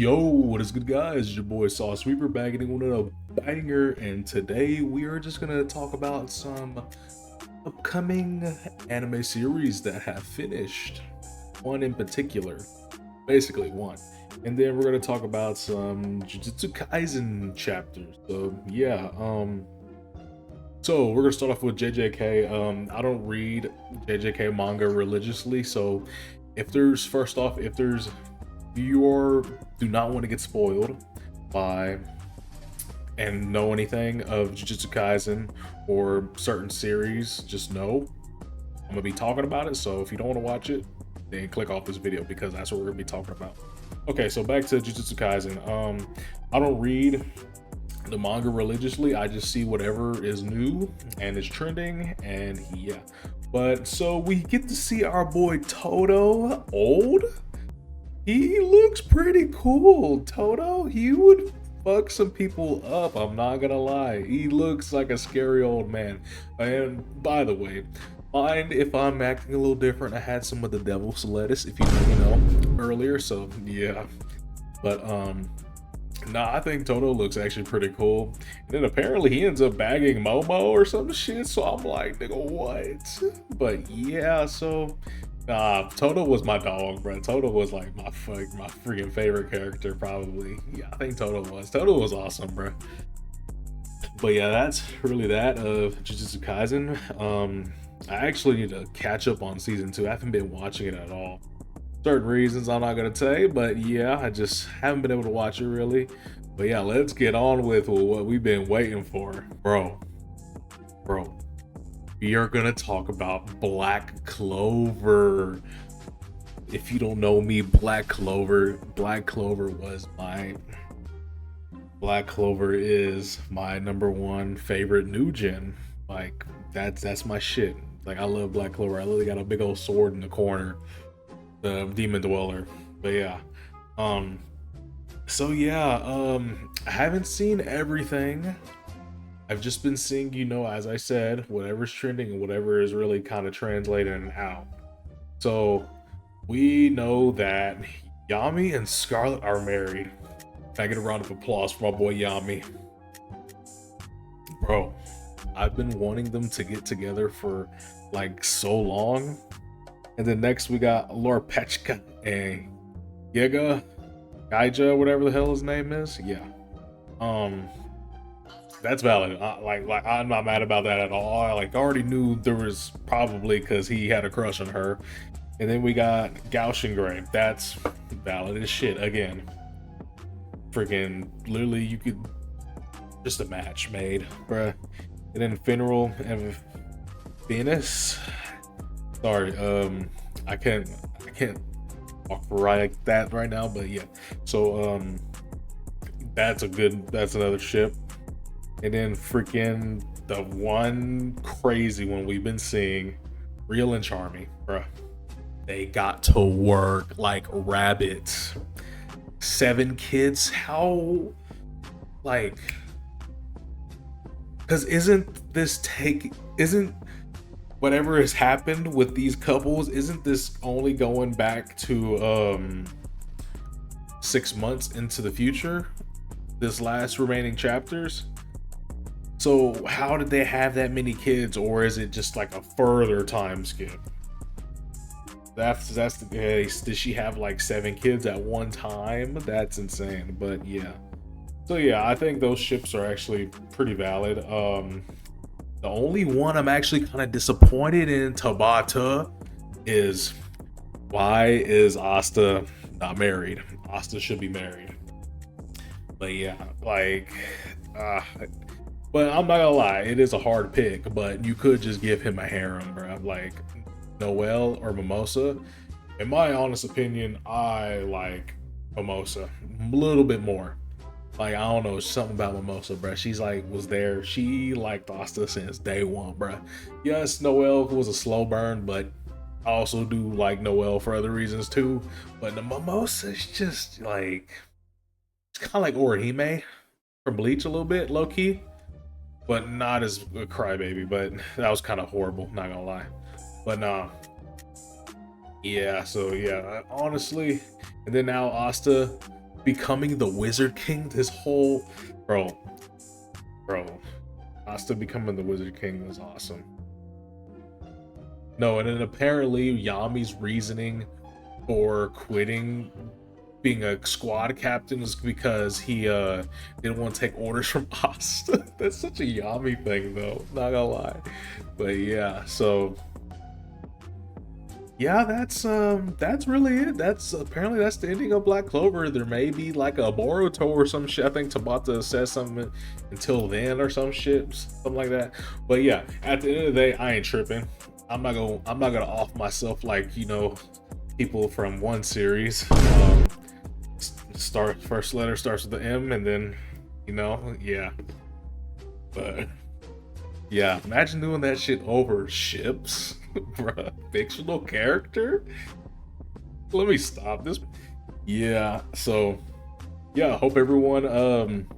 Yo, what is good, guys? It's your boy Saw Sweeper back in with a banger, and today we are just gonna talk about some upcoming anime series that have finished. One in particular, basically one, and then we're gonna talk about some Jujutsu Kaisen chapters. So we're gonna start off with JJK. I don't read JJK manga religiously, so if you do not want to get spoiled by and know anything of Jujutsu Kaisen or certain series, just know I'm gonna be talking about it. So if you don't want to watch it, then click off this video because that's what we're gonna be talking about. Okay, so back to Jujutsu Kaisen. I don't read the manga religiously. I just see whatever is new and is trending, and yeah. But so we get to see our boy Toto old. He looks pretty cool, Toto. He would fuck some people up, I'm not gonna lie. He looks like a scary old man. And by the way, mind if I'm acting a little different. I had some of the devil's lettuce, if you know, earlier, so yeah. But nah, I think Toto looks actually pretty cool. And then apparently he ends up bagging Momo or some shit, so I'm like, nigga, what? But yeah, so Toto was my dog, bro. Toto was like my freaking favorite character, probably. Yeah, I think Toto was. Toto was awesome, bro. But yeah, that's really that of Jujutsu Kaisen. I actually need to catch up on season 2. I haven't been watching it at all. Certain reasons I'm not gonna say, but yeah, I just haven't been able to watch it really. But yeah, let's get on with what we've been waiting for, bro. We are gonna talk about Black Clover. If you don't know me, Black Clover is my number one favorite new gen. Like that's my shit. Like I love Black Clover. I literally got a big old sword in the corner, the Demon Dweller. But yeah, so yeah, I haven't seen everything. I've just been seeing, as I said, whatever's trending and whatever is really kind of translating out. So we know that Yami and Scarlet are married. Can I get a round of applause for my boy Yami? Bro, I've been wanting them to get together for like so long. And then next we got Lord Pechka and Gaija, whatever the hell his name is. Yeah. That's valid. Like I'm not mad about that at all. I already knew there was probably because he had a crush on her. And then we got Gaussian Gray. That's valid as shit again. Freaking literally, you could just a match made, bruh. And then Funeral and Venus. Sorry, I can't talk right like that right now, but yeah. So that's another ship. And then freaking the one crazy one we've been seeing, Real and Charming, bruh. They got to work like rabbits. 7 kids? How? Like, because isn't whatever has happened with these couples, isn't this only going back to 6 months into the future? This last remaining chapters? So how did they have that many kids, or is it just like a further time skip? That's the case. Did she have like 7 kids at one time? That's insane. But yeah. So yeah, I think those ships are actually pretty valid. The only one I'm actually kind of disappointed in, Tabata, is why is Asta not married? Asta should be married. But yeah, like but I'm not gonna lie, it is a hard pick, but you could just give him a harem, bro. Like Noelle or Mimosa. In my honest opinion, I like Mimosa a little bit more. Like, I don't know, something about Mimosa, bro. She's like, was there. She liked Asta since day one, bro. Yes, Noelle was a slow burn, but I also do like Noelle for other reasons too. But the Mimosa is just like, it's kind of like Orihime from Bleach a little bit, low key. But not as a crybaby, but that was kind of horrible, not gonna lie. But nah, yeah, so yeah, honestly. And then now Asta becoming the Wizard King. This whole bro, Asta becoming the Wizard King was awesome. No, and then apparently Yami's reasoning for quitting being a squad captain is because he didn't want to take orders from Asta. That's such a Yami thing though, not gonna lie. But yeah, so yeah, that's really it. That's apparently that's the ending of Black Clover. There may be like a Boruto or some shit. I think Tabata says something until then or some shit, something like that. But yeah, at the end of the day, I ain't tripping. I'm not gonna off myself like, you know, people from one series. First letter starts with the M, and then, you know, yeah. But yeah, imagine doing that shit over ships. Bruh, fictional character? Let me stop this. Yeah, so yeah, I hope everyone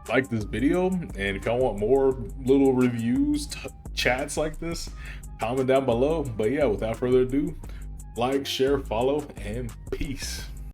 liked this video, and if y'all want more little reviews, chats like this, comment down below. But yeah, without further ado, like, share, follow, and peace.